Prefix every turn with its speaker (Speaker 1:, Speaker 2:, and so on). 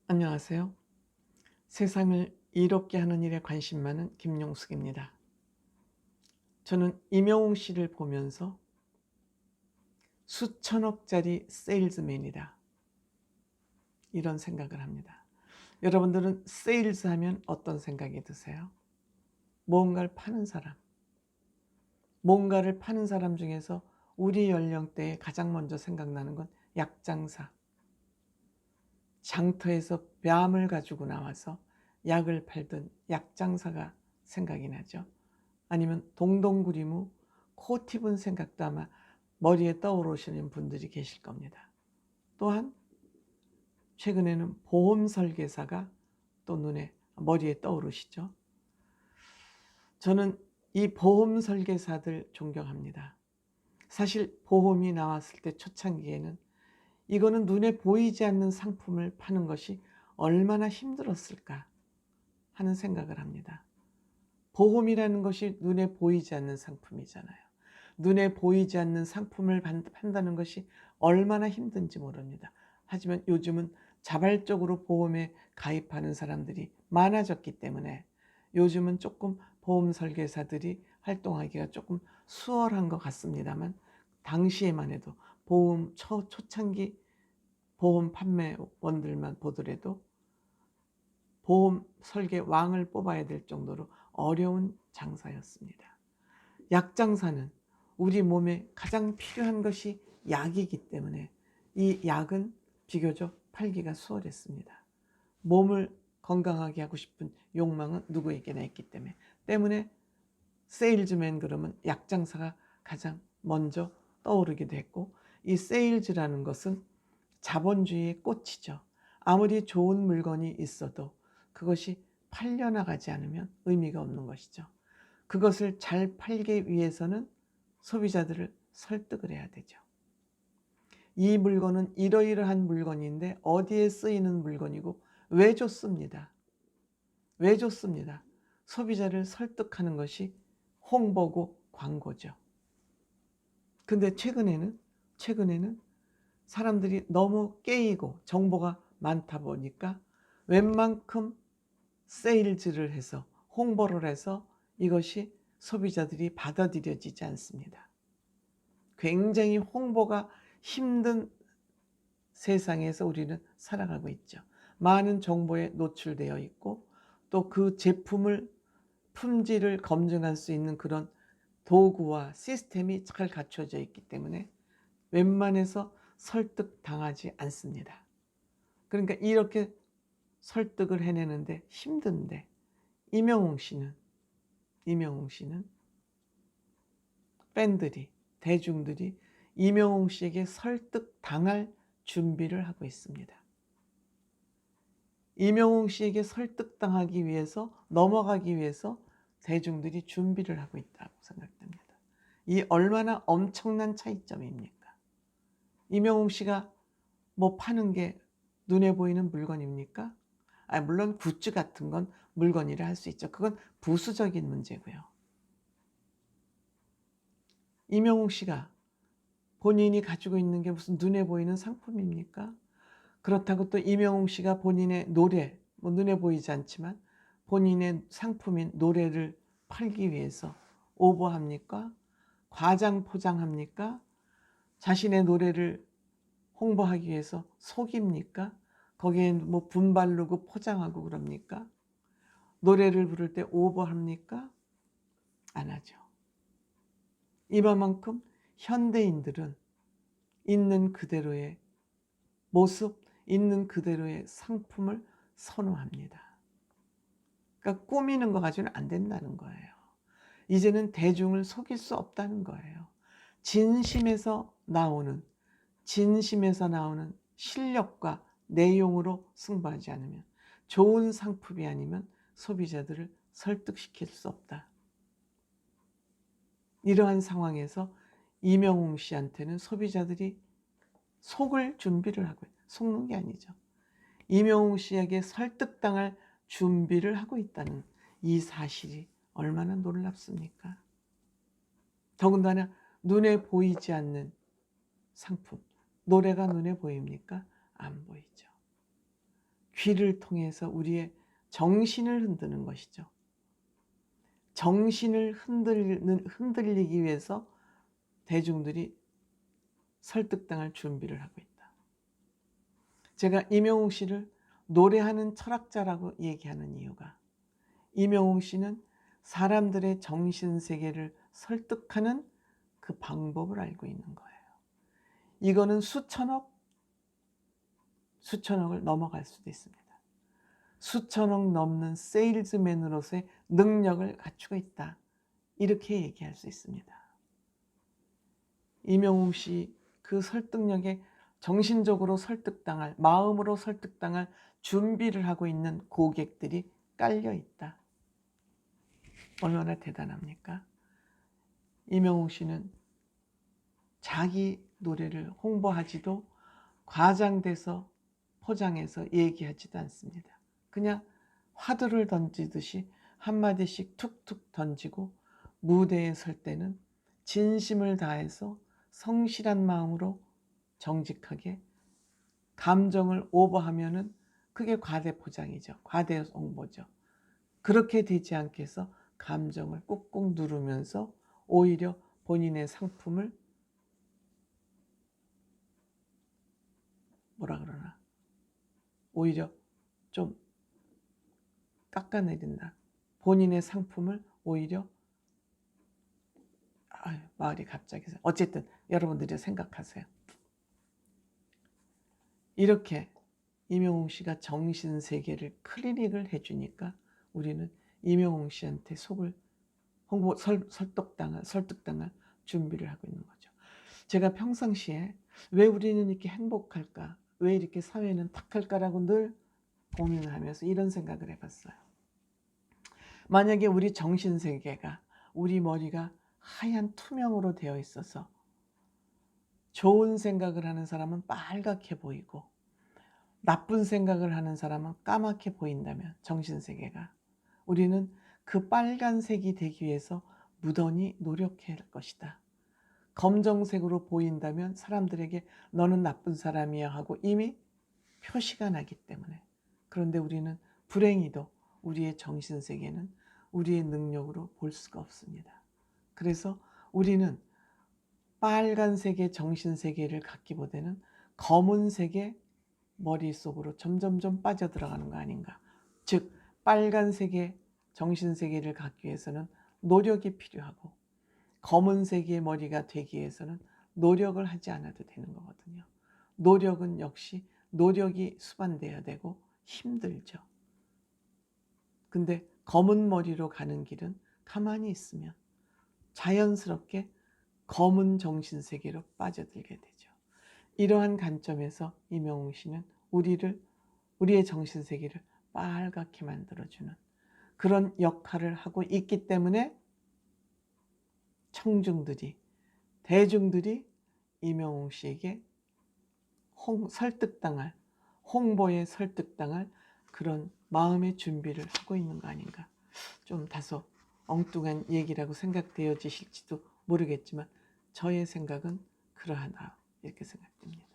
Speaker 1: 안녕하세요. 세상을 이롭게 하는 일에 관심 많은 김용숙입니다. 저는 임영웅 씨를 보면서 수천억짜리 세일즈맨이다, 이런 생각을 합니다. 여러분들은 세일즈 하면 어떤 생각이 드세요? 뭔가를 파는 사람. 뭔가를 파는 사람 중에서 우리 연령대에 가장 먼저 생각나는 건 약장사. 장터에서 뺨을 가지고 나와서 약을 팔던 약장사가 생각이 나죠. 아니면 동동구리무, 코 팁은 생각도 아마 머리에 떠오르시는 분들이 계실 겁니다. 또한 최근에는 보험 설계사가 또 머리에 떠오르시죠. 저는 이 보험 설계사들 존경합니다. 사실 보험이 나왔을 때 초창기에는 이거는 눈에 보이지 않는 상품을 파는 것이 얼마나 힘들었을까 하는 생각을 합니다. 보험이라는 것이 눈에 보이지 않는 상품이잖아요. 눈에 보이지 않는 상품을 판다는 것이 얼마나 힘든지 모릅니다. 하지만 요즘은 자발적으로 보험에 가입하는 사람들이 많아졌기 때문에 요즘은 조금 보험 설계사들이 활동하기가 조금 수월한 것 같습니다만, 당시에만 해도 보험 초창기 보험 판매원들만 보더라도 보험 설계 왕을 뽑아야 될 정도로 어려운 장사였습니다. 약장사는 우리 몸에 가장 필요한 것이 약이기 때문에 이 약은 비교적 팔기가 수월했습니다. 몸을 건강하게 하고 싶은 욕망은 누구에게나 있기 때문에 세일즈맨 그러면 약장사가 가장 먼저 떠오르기도 했고, 이 세일즈라는 것은 자본주의의 꽃이죠. 아무리 좋은 물건이 있어도 그것이 팔려나가지 않으면 의미가 없는 것이죠. 그것을 잘 팔기 위해서는 소비자들을 설득을 해야 되죠. 이 물건은 이러이러한 물건인데 어디에 쓰이는 물건이고 왜 좋습니다. 왜 좋습니다. 소비자를 설득하는 것이 홍보고 광고죠. 근데 최근에는 사람들이 너무 깨이고 정보가 많다 보니까 웬만큼 세일즈를 해서 홍보를 해서 이것이 소비자들이 받아들여지지 않습니다. 굉장히 홍보가 힘든 세상에서 우리는 살아가고 있죠. 많은 정보에 노출되어 있고 또 그 제품을 품질을 검증할 수 있는 그런 도구와 시스템이 잘 갖춰져 있기 때문에 웬만해서 설득당하지 않습니다. 그러니까 이렇게 설득을 해내는데 힘든데 임영웅 씨는 대중들이 임영웅 씨에게 설득당할 준비를 하고 있습니다. 임영웅 씨에게 설득당하기 위해서, 넘어가기 위해서 대중들이 준비를 하고 있다고 생각됩니다. 이 얼마나 엄청난 차이점입니까? 임영웅 씨가 뭐 파는 게 눈에 보이는 물건입니까? 물론 굿즈 같은 건 물건이라 할 수 있죠. 그건 부수적인 문제고요. 임영웅 씨가 본인이 가지고 있는 게 무슨 눈에 보이는 상품입니까? 그렇다고 또 임영웅 씨가 본인의 노래, 눈에 보이지 않지만 본인의 상품인 노래를 팔기 위해서 오버합니까? 과장 포장합니까? 자신의 노래를 홍보하기 위해서 속입니까? 거기에 뭐 분바르고 포장하고 그럽니까? 노래를 부를 때 오버합니까? 안 하죠. 이만큼 현대인들은 있는 그대로의 모습, 있는 그대로의 상품을 선호합니다. 그러니까 꾸미는 거 가지고는 안 된다는 거예요. 이제는 대중을 속일 수 없다는 거예요. 진심에서 나오는 실력과 내용으로 승부하지 않으면, 좋은 상품이 아니면 소비자들을 설득시킬 수 없다. 이러한 상황에서 임영웅 씨한테는 소비자들이 속을 준비를 하고, 속는 게 아니죠. 임영웅 씨에게 설득당할 준비를 하고 있다는 이 사실이 얼마나 놀랍습니까? 더군다나 눈에 보이지 않는 상품, 노래가 눈에 보입니까? 안 보이죠. 귀를 통해서 우리의 정신을 흔드는 것이죠. 정신을 흔들리기 위해서 대중들이 설득당할 준비를 하고 있다. 제가 임영웅 씨를 노래하는 철학자라고 얘기하는 이유가, 임영웅 씨는 사람들의 정신세계를 설득하는 그 방법을 알고 있는 거예요. 이거는 수천억을 넘어갈 수도 있습니다. 수천억 넘는 세일즈맨으로서의 능력을 갖추고 있다. 이렇게 얘기할 수 있습니다. 임영웅 씨 그 설득력에 정신적으로 설득당할, 마음으로 설득당할 준비를 하고 있는 고객들이 깔려 있다. 얼마나 대단합니까? 임영웅 씨는 자기 노래를 홍보하지도 과장돼서 포장해서 얘기하지도 않습니다. 그냥 화두를 던지듯이 한마디씩 툭툭 던지고 무대에 설 때는 진심을 다해서 성실한 마음으로 정직하게, 감정을 오버하면은 그게 과대 포장이죠. 과대 홍보죠. 그렇게 되지 않게 해서 감정을 꾹꾹 누르면서 오히려 본인의 상품을 뭐라 그러나 오히려 좀 깎아내린다. 본인의 상품을 오히려 말이 갑자기 어쨌든 여러분들이 생각하세요. 이렇게 임영웅 씨가 정신세계를 클리닉을 해주니까 우리는 임영웅 씨한테 속을 설득당할 준비를 하고 있는 거죠. 제가 평상시에 왜 우리는 이렇게 행복할까? 왜 이렇게 사회는 탁할까라고 늘 고민을 하면서 이런 생각을 해봤어요. 만약에 우리 정신세계가, 우리 머리가 하얀 투명으로 되어 있어서 좋은 생각을 하는 사람은 빨갛게 보이고 나쁜 생각을 하는 사람은 까맣게 보인다면, 정신세계가, 우리는 그 빨간색이 되기 위해서 무던히 노력해야 할 것이다. 검정색으로 보인다면 사람들에게 너는 나쁜 사람이야 하고 이미 표시가 나기 때문에. 그런데 우리는 불행히도 우리의 정신세계는 우리의 능력으로 볼 수가 없습니다. 그래서 우리는 빨간색의 정신세계를 갖기보다는 검은색의 머릿속으로 점점점 빠져들어가는 거 아닌가. 즉 빨간색의 정신세계를 갖기 위해서는 노력이 필요하고 검은색의 머리가 되기 위해서는 노력을 하지 않아도 되는 거거든요. 노력은 역시 노력이 수반돼야 되고 힘들죠. 근데 검은 머리로 가는 길은 가만히 있으면 자연스럽게 검은 정신세계로 빠져들게 되죠. 이러한 관점에서 임영웅 씨는 우리의 정신세계를 빨갛게 만들어주는 그런 역할을 하고 있기 때문에 청중들이, 대중들이 임영웅 씨에게 홍보에 설득당할 그런 마음의 준비를 하고 있는 거 아닌가. 좀 다소 엉뚱한 얘기라고 생각되어지실지도 모르겠지만 저의 생각은 그러하다, 이렇게 생각됩니다.